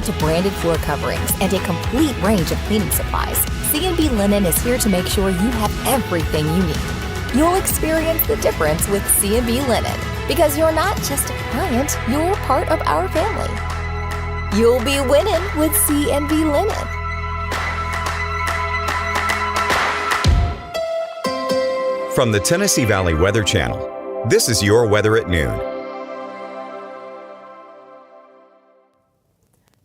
to branded floor coverings and a complete range of cleaning supplies, C&B Linen is here to make sure you have everything you need. You'll experience the difference with C&B Linen because you're not just a client, you're part of our family. You'll be winning with C&B Linen. From the Tennessee Valley Weather Channel, this is your weather at noon.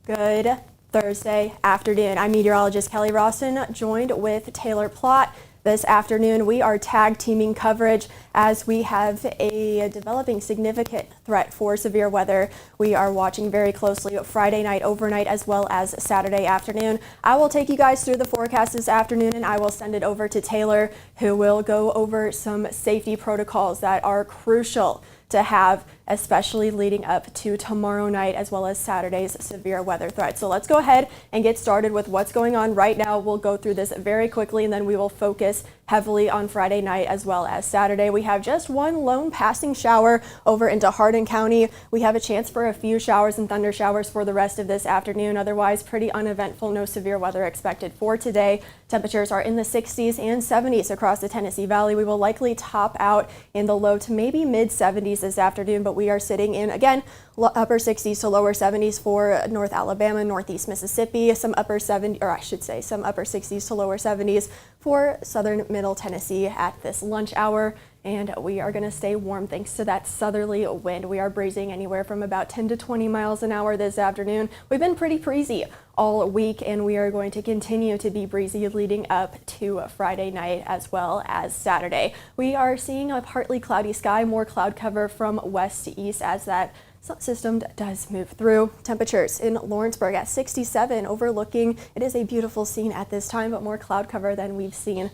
Good Thursday afternoon. I'm meteorologist Kelly Rawson, joined with Taylor Plott. This afternoon, we are tag teaming coverage as we have a developing significant threat for severe weather. We are watching very closely Friday night, overnight, as well as Saturday afternoon. I will take you guys through the forecast this afternoon, and I will send it over to Taylor, who will go over some safety protocols that are crucial to have, especially leading up to tomorrow night as well as Saturday's severe weather threat. So let's go ahead and get started with what's going on right now. We'll go through this very quickly, and then we will focus heavily on Friday night as well as Saturday. We have just one lone passing shower over into Hardin County. We have a chance for a few showers and thunder showers for the rest of this afternoon. Otherwise, pretty uneventful, no severe weather expected for today. Temperatures are in the 60s and 70s across the Tennessee Valley. We will likely top out in the low to maybe mid 70s this afternoon, but we are sitting in, again, upper 60s to lower 70s for North Alabama, Northeast Mississippi, some upper 60s to lower 70s for southern middle Tennessee at this lunch hour. And we are going to stay warm thanks to that southerly wind. We are breezing anywhere from about 10 to 20 miles an hour this afternoon. We've been pretty breezy all week, and we are going to continue to be breezy leading up to Friday night as well as Saturday. We are seeing a partly cloudy sky, more cloud cover from west to east as that system does move through. Temperatures in Lawrenceburg at 67, overlooking. It is a beautiful scene at this time, but more cloud cover than we've seen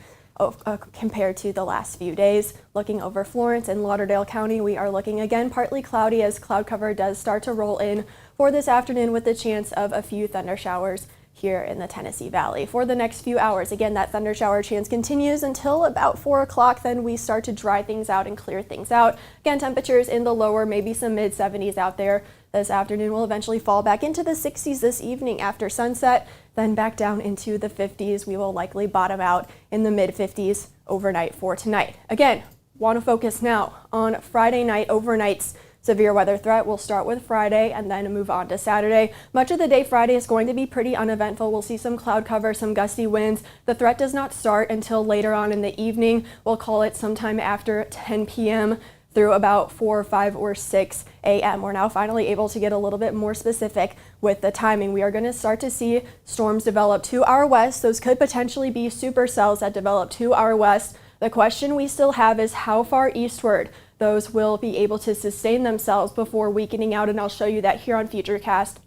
compared to the last few days. Looking over Florence and Lauderdale County, we are looking again partly cloudy as cloud cover does start to roll in for this afternoon with the chance of a few thunder showers here in the Tennessee Valley. For the next few hours, again, that thunder shower chance continues until about 4 o'clock. Then we start to dry things out and clear things out. Again, temperatures in the lower, maybe some mid 70s out there. This afternoon will eventually fall back into the 60s this evening after sunset, then back down into the 50s. We will likely bottom out in the mid 50s overnight for tonight. Again, want to focus now on Friday night, overnight's severe weather threat. We'll start with Friday and then move on to Saturday. Much of the day Friday is going to be pretty uneventful. We'll see some cloud cover, some gusty winds. The threat does not start until later on in the evening. We'll call it sometime after 10 p.m. through about 4 or 5 or 6 a.m. We're now finally able to get a little bit more specific with the timing. We are going to start to see storms develop to our west. Those could potentially be supercells that develop to our west. The question we still have is how far eastward those will be able to sustain themselves before weakening out, and I'll show you that here on Futurecast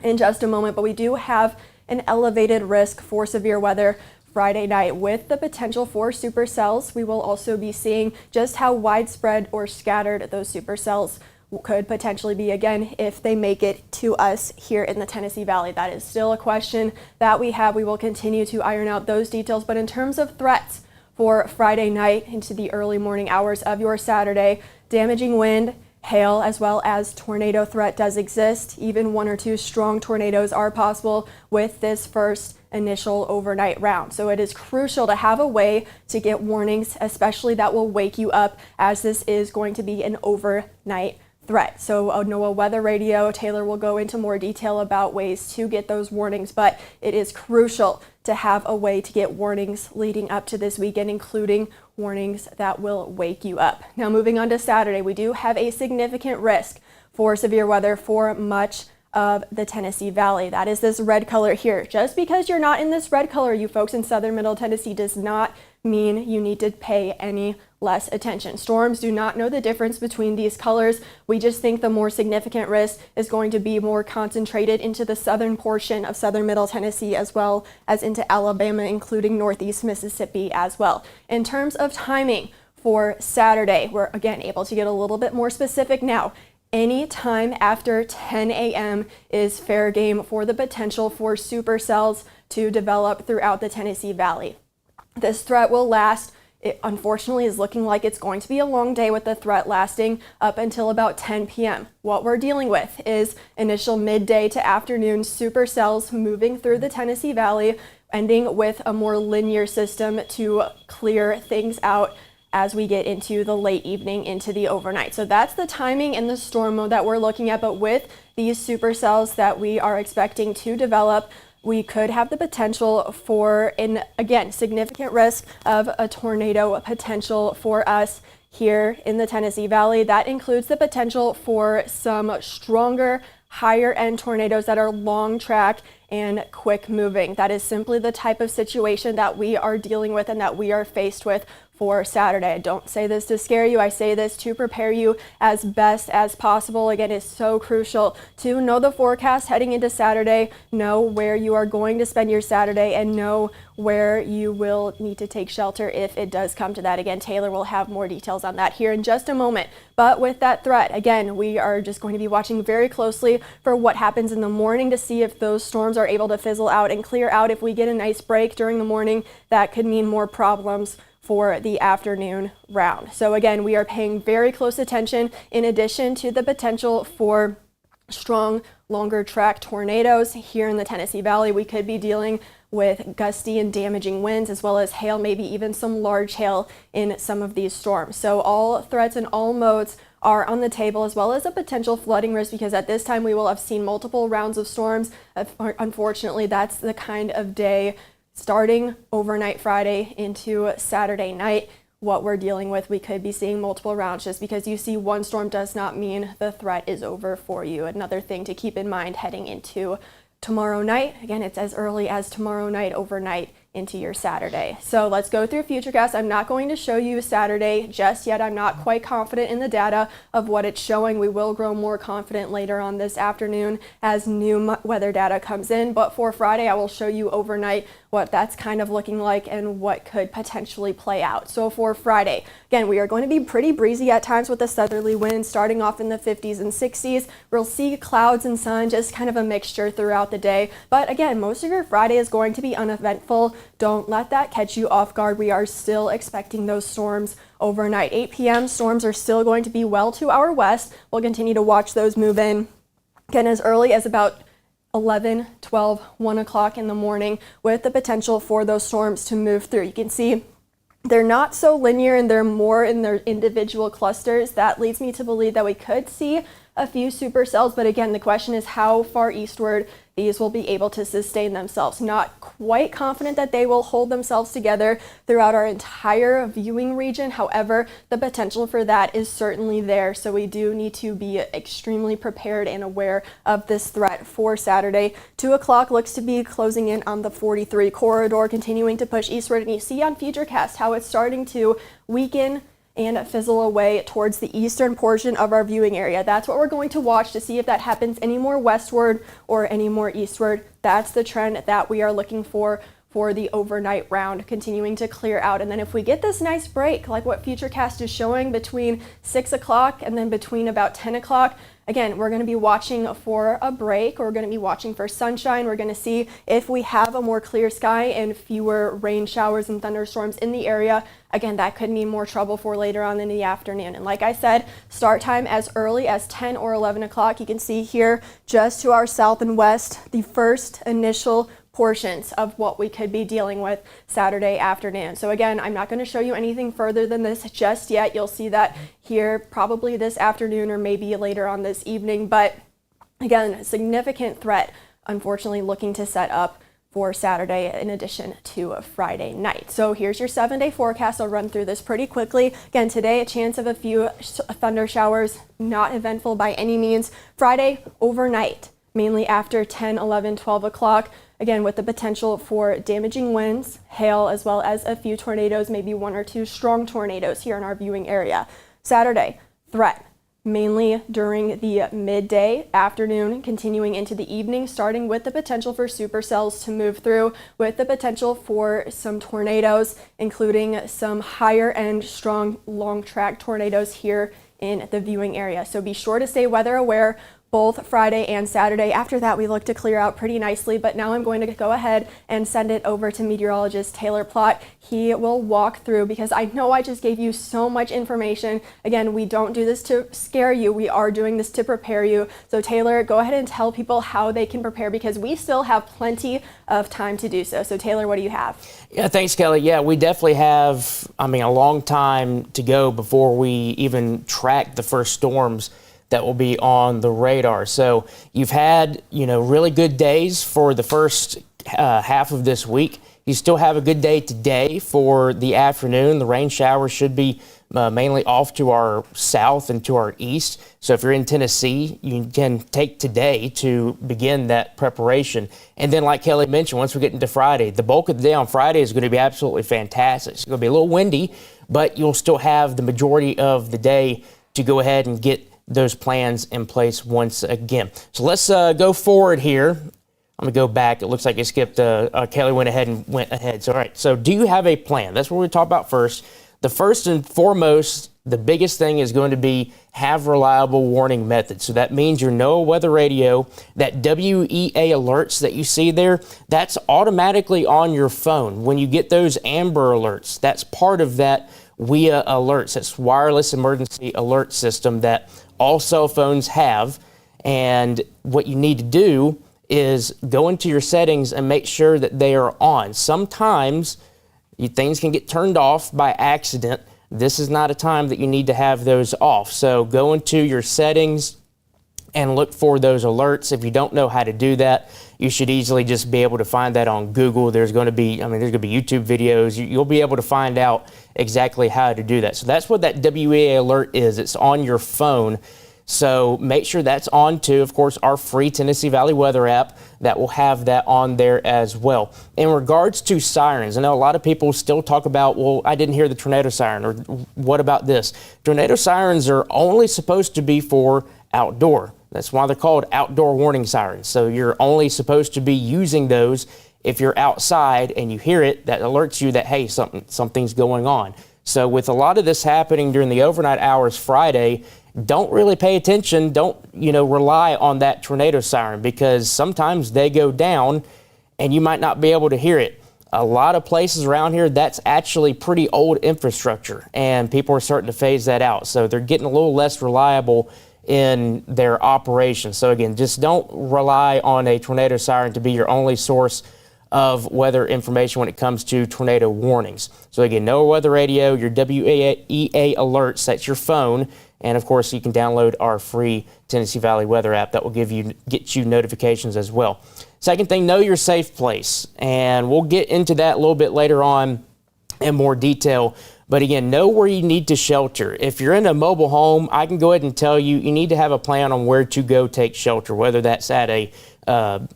in just a moment. But we do have an elevated risk for severe weather Friday night with the potential for supercells. We will also be seeing just how widespread or scattered those supercells could potentially be, again, if they make it to us here in the Tennessee Valley. That is still a question that we have. We will continue to iron out those details. But in terms of threats for Friday night into the early morning hours of your Saturday, damaging wind, hail, as well as tornado threat does exist. Even 1 or 2 strong tornadoes are possible with this first initial overnight round. So it is crucial to have a way to get warnings, especially that will wake you up, as this is going to be an overnight threat. So NOAA Weather Radio, Taylor will go into more detail about ways to get those warnings, but it is crucial to have a way to get warnings leading up to this weekend, including warnings that will wake you up. Now, moving on to Saturday, we do have a significant risk for severe weather for much of the Tennessee Valley. That is this red color here. Just because you're not in this red color, you folks in southern middle Tennessee, does not mean you need to pay any less attention. Storms do not know the difference between these colors. We just think the more significant risk is going to be more concentrated into the southern portion of southern middle Tennessee as well as into Alabama, including northeast Mississippi as well. In terms of timing for Saturday, we're again able to get a little bit more specific now. Any time after 10 a.m. is fair game for the potential for supercells to develop throughout the Tennessee Valley. This threat will last it unfortunately is looking like it's going to be a long day with the threat lasting up until about 10 p.m. What we're dealing with is initial midday to afternoon supercells moving through the Tennessee Valley, ending with a more linear system to clear things out as we get into the late evening into the overnight. So that's the timing and the storm mode that we're looking at. But with these supercells that we are expecting to develop, we could have the potential for, again, significant risk of a tornado potential for us here in the Tennessee Valley. That includes the potential for some stronger, higher end tornadoes that are long track and quick moving. That is simply the type of situation that we are dealing with and that we are faced with for Saturday. I don't say this to scare you. I say this to prepare you as best as possible. Again, it's so crucial to know the forecast heading into Saturday, know where you are going to spend your Saturday, and know where you will need to take shelter if it does come to that. Again, Taylor will have more details on that here in just a moment. But with that threat, again, we are just going to be watching very closely for what happens in the morning to see if those storms are able to fizzle out and clear out. If we get a nice break during the morning, that could mean more problems for the afternoon round. So again, we are paying very close attention in addition to the potential for strong, longer track tornadoes here in the Tennessee Valley. We could be dealing with gusty and damaging winds, as well as hail, maybe even some large hail in some of these storms. So all threats and all modes are on the table, as well as a potential flooding risk, because at this time we will have seen multiple rounds of storms. Unfortunately, that's the kind of day starting overnight Friday into Saturday night, what we're dealing with. We could be seeing multiple rounds. Just because you see one storm does not mean the threat is over for you. Another thing to keep in mind heading into tomorrow night. Again, it's as early as tomorrow night, overnight into your Saturday. So let's go through Futurecast. I'm not going to show you Saturday just yet. I'm not quite confident in the data of what it's showing. We will grow more confident later on this afternoon as new weather data comes in. But for Friday, I will show you overnight what that's kind of looking like and what could potentially play out. So for Friday, again, we are going to be pretty breezy at times with the southerly winds starting off in the 50s and 60s. We'll see clouds and sun, just kind of a mixture throughout the day. But again, most of your Friday is going to be uneventful. Don't let that catch you off guard. We are still expecting those storms overnight. 8 p.m. storms are still going to be well to our west. We'll continue to watch those move in again as early as about 11, 12, 1 o'clock in the morning, with the potential for those storms to move through. You can see they're not so linear and they're more in their individual clusters. That leads me to believe that we could see a few supercells, but again, the question is how far eastward these will be able to sustain themselves. Not quite confident that they will hold themselves together throughout our entire viewing region. However, the potential for that is certainly there. So we do need to be extremely prepared and aware of this threat for Saturday. 2 o'clock looks to be closing in on the 43 corridor, continuing to push eastward. And you see on Futurecast how it's starting to weaken and fizzle away towards the eastern portion of our viewing area. That's what we're going to watch to see if that happens any more westward or any more eastward. That's the trend that we are looking for the overnight round, continuing to clear out. And then if we get this nice break, like what Futurecast is showing between 6 o'clock and then between about 10 o'clock, again, we're going to be watching for a break. We're going to be watching for sunshine. We're going to see if we have a more clear sky and fewer rain showers and thunderstorms in the area. Again, that could mean more trouble for later on in the afternoon. And like I said, start time as early as 10 or 11 o'clock. You can see here just to our south and west, the first initial portions of what we could be dealing with Saturday afternoon. So again, I'm not going to show you anything further than this just yet. You'll see that here probably this afternoon or maybe later on this evening. But again, a significant threat, unfortunately, looking to set up for Saturday in addition to a Friday night. So here's your 7-day forecast. I'll run through this pretty quickly. Again, today, a chance of a few thunder showers, not eventful by any means. Friday, overnight, mainly after 10, 11, 12 o'clock. Again, with the potential for damaging winds, hail, as well as a few tornadoes, maybe 1 or 2 strong tornadoes here in our viewing area. Saturday, threat, mainly during the midday, afternoon, continuing into the evening, starting with the potential for supercells to move through, with the potential for some tornadoes, including some higher end, strong, long track tornadoes here in the viewing area. So be sure to stay weather aware both Friday and Saturday. After that, we look to clear out pretty nicely, but now I'm going to go ahead and send it over to meteorologist Taylor Plott. He will walk through, because I know I just gave you so much information. Again, we don't do this to scare you. We are doing this to prepare you. So Taylor, go ahead and tell people how they can prepare, because we still have plenty of time to do so. So Taylor, what do you have? Yeah, thanks, Kelly. Yeah, we definitely have, a long time to go before we even track the first storms that will be on the radar. So you've had, really good days for the first half of this week. You still have a good day today for the afternoon. The rain showers should be mainly off to our south and to our east. So if you're in Tennessee, you can take today to begin that preparation. And then, like Kelly mentioned, once we get into Friday, the bulk of the day on Friday is going to be absolutely fantastic. It's going to be a little windy, but you'll still have the majority of the day to go ahead and get those plans in place once again. So let's go forward here. I'm going to go back. It looks like it skipped. Kelly went ahead. So, all right. So do you have a plan? That's what we talk about first. The first and foremost, the biggest thing is going to be have reliable warning methods. So that means your NOAA weather radio, that WEA alerts that you see there, that's automatically on your phone. When you get those Amber alerts, that's part of that WEA alerts. That's wireless emergency alert system that all cell phones have. And what you need to do is go into your settings and make sure that they are on. Sometimes things can get turned off by accident. This is not a time that you need to have those off. So go into your settings and look for those alerts. If you don't know how to do that, you should easily just be able to find that on Google. There's going to be YouTube videos. You'll be able to find out exactly how to do that. So that's what that WEA alert is. It's on your phone. So make sure that's on to, of course, our free Tennessee Valley Weather app that will have that on there as well. In regards to sirens, I know a lot of people still talk about, well, I didn't hear the tornado siren, or what about this? Tornado sirens are only supposed to be for outdoor. That's why they're called outdoor warning sirens. So you're only supposed to be using those if you're outside and you hear it, that alerts you that, hey, something's going on. So with a lot of this happening during the overnight hours Friday, don't really pay attention. Don't, rely on that tornado siren, because sometimes they go down and you might not be able to hear it. A lot of places around here, that's actually pretty old infrastructure, and people are starting to phase that out. So they're getting a little less reliable in their operation. So again, just don't rely on a tornado siren to be your only source of weather information when it comes to tornado warnings. So again, NOAA weather radio, your WEA alerts, that's your phone. And of course, you can download our free Tennessee Valley Weather app that will get you notifications as well. Second thing, know your safe place. And we'll get into that a little bit later on in more detail. But again, know where you need to shelter. If you're in a mobile home, I can go ahead and tell you, you need to have a plan on where to go take shelter, whether that's at a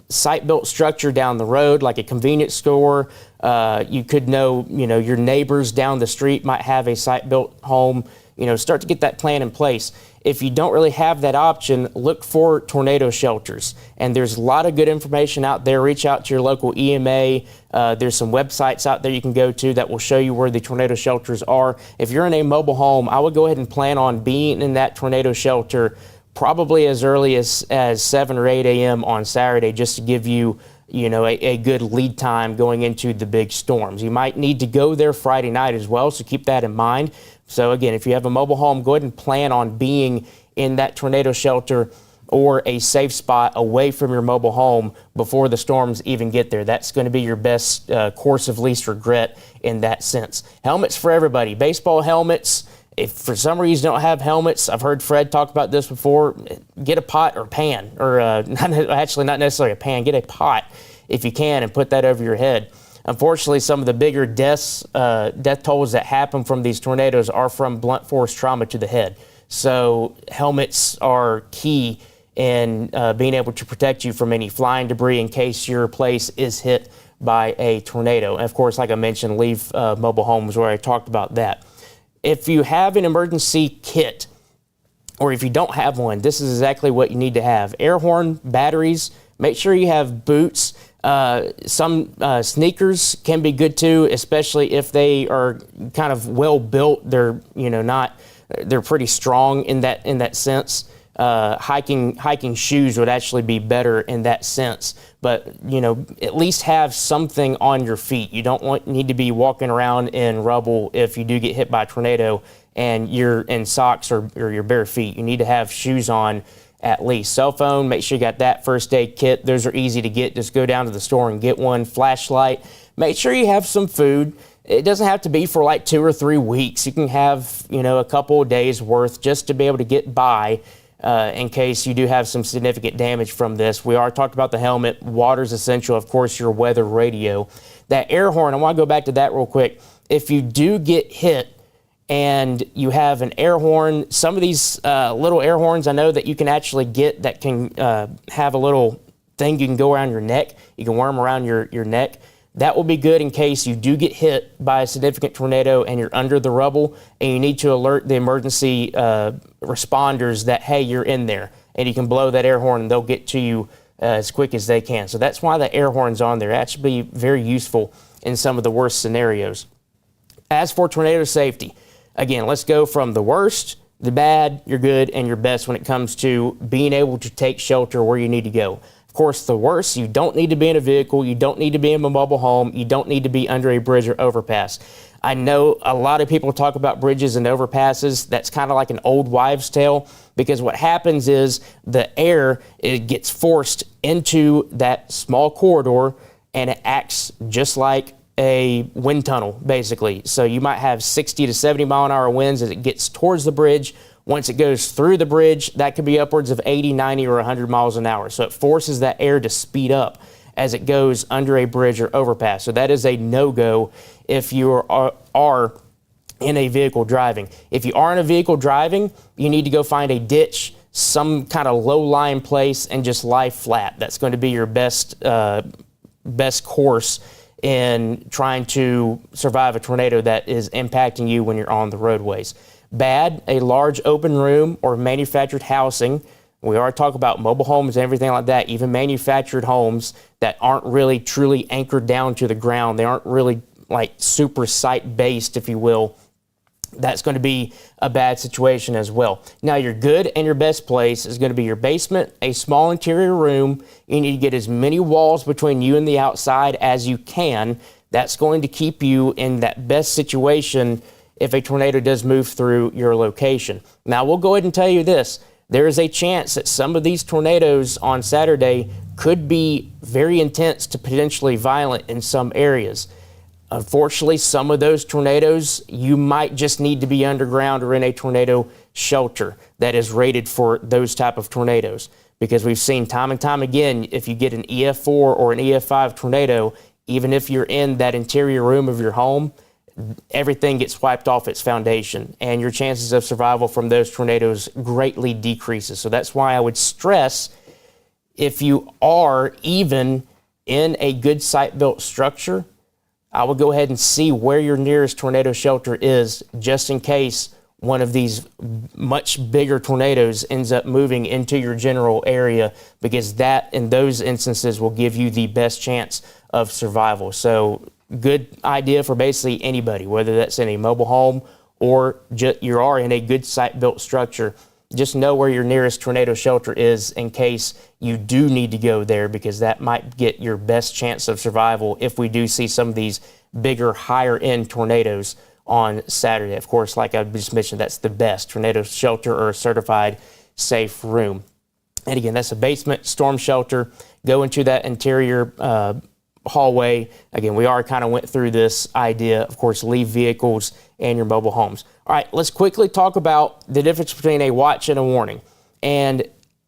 site-built structure down the road, like a convenience store. You could know, your neighbors down the street might have a site-built home. Start to get that plan in place. If you don't really have that option, look for tornado shelters. And there's a lot of good information out there. Reach out to your local EMA. There's some websites out there you can go to that will show you where the tornado shelters are. If you're in a mobile home, I would go ahead and plan on being in that tornado shelter probably as early as 7 or 8 a.m. on Saturday, just to give you, a good lead time going into the big storms. You might need to go there Friday night as well, so keep that in mind. So again, if you have a mobile home, go ahead and plan on being in that tornado shelter or a safe spot away from your mobile home before the storms even get there. That's going to be your best course of least regret in that sense. Helmets for everybody. Baseball helmets. If for some reason you don't have helmets, I've heard Fred talk about this before, get a pot or pan, or not necessarily a pan, get a pot if you can and put that over your head. Unfortunately, some of the bigger death tolls that happen from these tornadoes are from blunt force trauma to the head. So helmets are key in being able to protect you from any flying debris in case your place is hit by a tornado. And of course, like I mentioned, leave mobile homes, where I talked about that. If you have an emergency kit, or if you don't have one, this is exactly what you need to have. Air horn, batteries, make sure you have boots. Some sneakers can be good too, especially if they are kind of well built. They're, they're pretty strong in that sense. hiking shoes would actually be better in that sense. But, at least have something on your feet. You don't need to be walking around in rubble if you do get hit by a tornado and you're in socks or your bare feet. You need to have shoes on at least. Cell phone, make sure you got that first aid kit. Those are easy to get. Just go down to the store and get one. Flashlight. Make sure you have some food. It doesn't have to be for like 2 or 3 weeks. You can have, a couple of days worth just to be able to get by in case you do have some significant damage from this. We already talked about the helmet. Water's essential. Of course, your weather radio. That air horn, I want to go back to that real quick. If you do get hit and you have an air horn, some of these little air horns I know that you can actually get that can have a little thing you can go around your neck. You can wear them around your neck. That will be good in case you do get hit by a significant tornado and you're under the rubble and you need to alert the emergency responders that, hey, you're in there. And you can blow that air horn and they'll get to you as quick as they can. So that's why the air horn's on there. Actually be very useful in some of the worst scenarios. As for tornado safety, again, let's go from the worst, the bad, your good, and your best when it comes to being able to take shelter where you need to go. Of course, the worst, you don't need to be in a vehicle, you don't need to be in a mobile home, you don't need to be under a bridge or overpass. I know a lot of people talk about bridges and overpasses. That's kind of like an old wives' tale, because what happens is the air, it gets forced into that small corridor and it acts just like a wind tunnel, basically. So you might have 60 to 70 mile an hour winds as it gets towards the bridge. Once it goes through the bridge, that could be upwards of 80, 90, or 100 miles an hour. So it forces that air to speed up as it goes under a bridge or overpass. So that is a no-go if you are in a vehicle driving. If you are in a vehicle driving, you need to go find a ditch, some kind of low-lying place, and just lie flat. That's going to be your best course in trying to survive a tornado that is impacting you when you're on the roadways. Bad, a large open room or manufactured housing. We already talked about mobile homes and everything like that, even manufactured homes that aren't really truly anchored down to the ground. They aren't really like super site-based, if you will. That's going to be a bad situation as well. Now, your good and your best place is going to be your basement, a small interior room. You need to get as many walls between you and the outside as you can. That's going to keep you in that best situation if a tornado does move through your location. Now, we'll go ahead and tell you this. There is a chance that some of these tornadoes on Saturday could be very intense to potentially violent in some areas. Unfortunately, some of those tornadoes, you might just need to be underground or in a tornado shelter that is rated for those type of tornadoes. Because we've seen time and time again, if you get an EF4 or an EF5 tornado, even if you're in that interior room of your home, everything gets wiped off its foundation, and your chances of survival from those tornadoes greatly decreases. So that's why I would stress, if you are even in a good site-built structure, I would go ahead and see where your nearest tornado shelter is, just in case one of these much bigger tornadoes ends up moving into your general area, because that, in those instances, will give you the best chance of survival. So good idea for basically anybody, whether that's in a mobile home or you are in a good site-built structure. Just know where your nearest tornado shelter is in case you do need to go there, because that might get your best chance of survival if we do see some of these bigger, higher-end tornadoes on Saturday. Of course, like I just mentioned, that's the best tornado shelter or a certified safe room. And again, that's a basement storm shelter. Go into that interior hallway. Again, we already kind of went through this idea. Of course, leave vehicles and your mobile homes. All right, let's quickly talk about the difference between a watch and a warning. And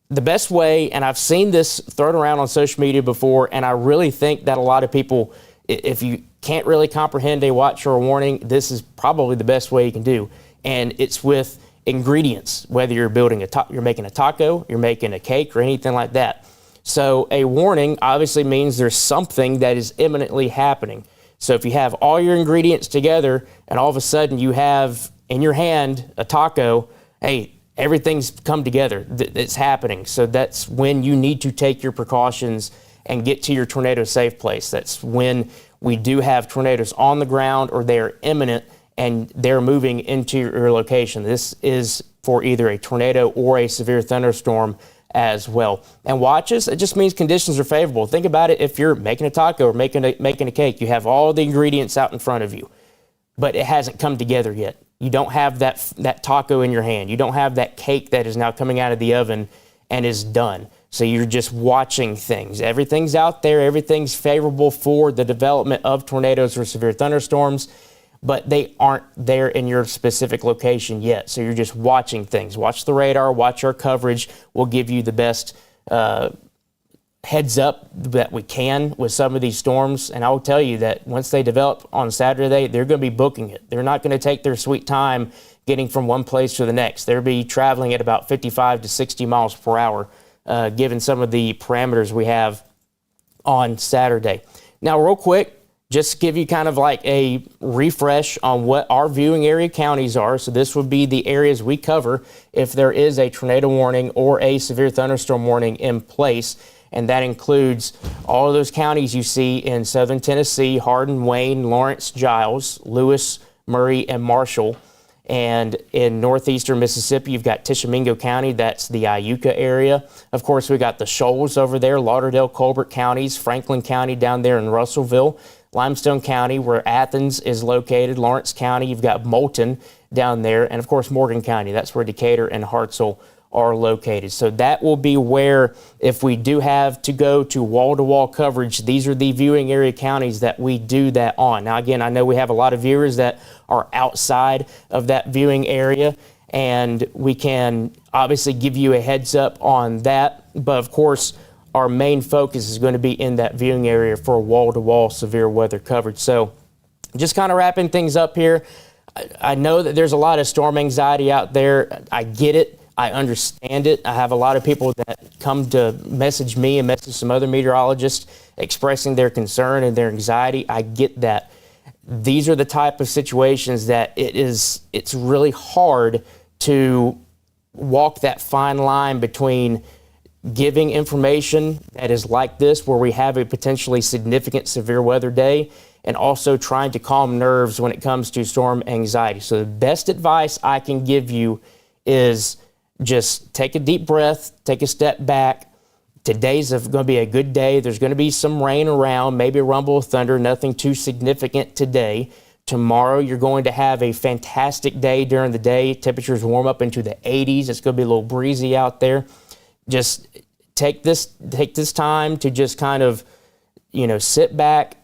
the best way, and I've seen this thrown around on social media before, and I really think that a lot of people, if you can't really comprehend a watch or a warning, this is probably the best way you can do. And it's with ingredients, whether you're building you're making a taco, you're making a cake, or anything like that. So a warning obviously means there's something that is imminently happening. So if you have all your ingredients together and all of a sudden you have in your hand a taco, hey, everything's come together. It's happening. So that's when you need to take your precautions and get to your tornado safe place. That's when we do have tornadoes on the ground or they are imminent, and they're moving into your location. This is for either a tornado or a severe thunderstorm as well. And watches, it just means conditions are favorable. Think about it. If you're making a taco or making a cake, you have all the ingredients out in front of you, but it hasn't come together yet. You don't have that taco in your hand. You don't have that cake that is now coming out of the oven and is done. So you're just watching things. Everything's out there. Everything's favorable for the development of tornadoes or severe thunderstorms, but they aren't there in your specific location yet. So you're just watching things. Watch the radar, watch our coverage. We'll give you the best heads up that we can with some of these storms. And I will tell you that once they develop on Saturday, they're going to be booking it. They're not going to take their sweet time getting from one place to the next. They'll be traveling at about 55 to 60 miles per hour, given some of the parameters we have on Saturday. Now, real quick, just to give you kind of like a refresh on what our viewing area counties are. So this would be the areas we cover if there is a tornado warning or a severe thunderstorm warning in place. And that includes all of those counties you see in southern Tennessee: Hardin, Wayne, Lawrence, Giles, Lewis, Murray, and Marshall. And in northeastern Mississippi, you've got Tishomingo County, that's the Iuka area. Of course, we got the Shoals over there, Lauderdale, Colbert counties, Franklin County down there in Russellville, Limestone County, where Athens is located, Lawrence County, you've got Moulton down there, and of course Morgan County, that's where Decatur and Hartselle are located. So that will be where, if we do have to go to wall-to-wall coverage, these are the viewing area counties that we do that on. Now again, I know we have a lot of viewers that are outside of that viewing area, and we can obviously give you a heads up on that, but of course our main focus is going to be in that viewing area for wall-to-wall severe weather coverage. So just kind of wrapping things up here, I know that there's a lot of storm anxiety out there. I get it. I understand it. I have a lot of people that come to message me and message some other meteorologists expressing their concern and their anxiety. I get that. These are the type of situations that it's really hard to walk that fine line between giving information that is like this, where we have a potentially significant severe weather day, and also trying to calm nerves when it comes to storm anxiety. So the best advice I can give you is just take a deep breath, take a step back. Today's going to be a good day. There's going to be some rain around, maybe a rumble of thunder, nothing too significant today. Tomorrow, you're going to have a fantastic day during the day. Temperatures warm up into the 80s. It's going to be a little breezy out there. Just take this time to just kind of, sit back,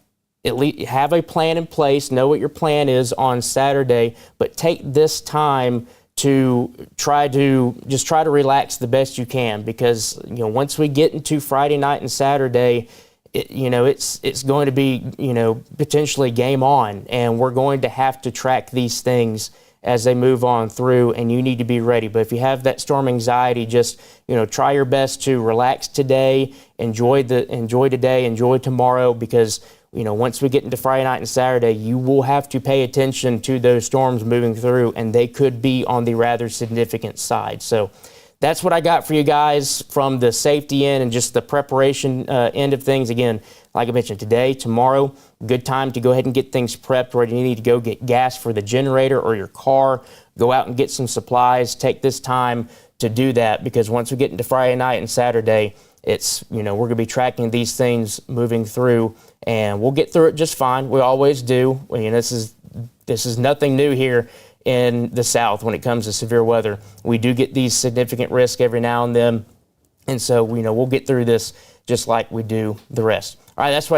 at least have a plan in place, know what your plan is on Saturday, but take this time to try to relax the best you can, because once we get into Friday night and Saturday, it's going to be potentially game on, and we're going to have to track these things as they move on through, and you need to be ready. But if you have that storm anxiety, just try your best to relax today, enjoy today, enjoy tomorrow, because once we get into Friday night and Saturday, you will have to pay attention to those storms moving through, and they could be on the rather significant side. So that's what I got for you guys from the safety end and just the preparation end of things. Again, like I mentioned, today, tomorrow, good time to go ahead and get things prepped, where you need to go get gas for the generator or your car, go out and get some supplies. Take this time to do that, because once we get into Friday night and Saturday, it's, we're going to be tracking these things moving through, and we'll get through it just fine. We always do. This is nothing new here in the South when it comes to severe weather. We do get these significant risks every now and then, and so we'll get through this just like we do the rest. All right, that's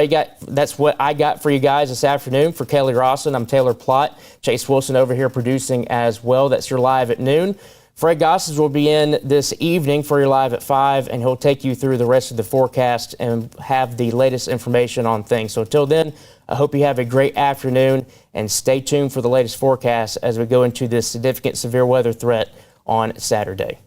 what I got for you guys this afternoon. For Kelly Rawson, I'm Taylor Plott. Chase Wilson over here producing as well. That's your Live at Noon. Fred Gossage will be in this evening for your Live at 5, and he'll take you through the rest of the forecast and have the latest information on things. So until then, I hope you have a great afternoon, and stay tuned for the latest forecast as we go into this significant severe weather threat on Saturday.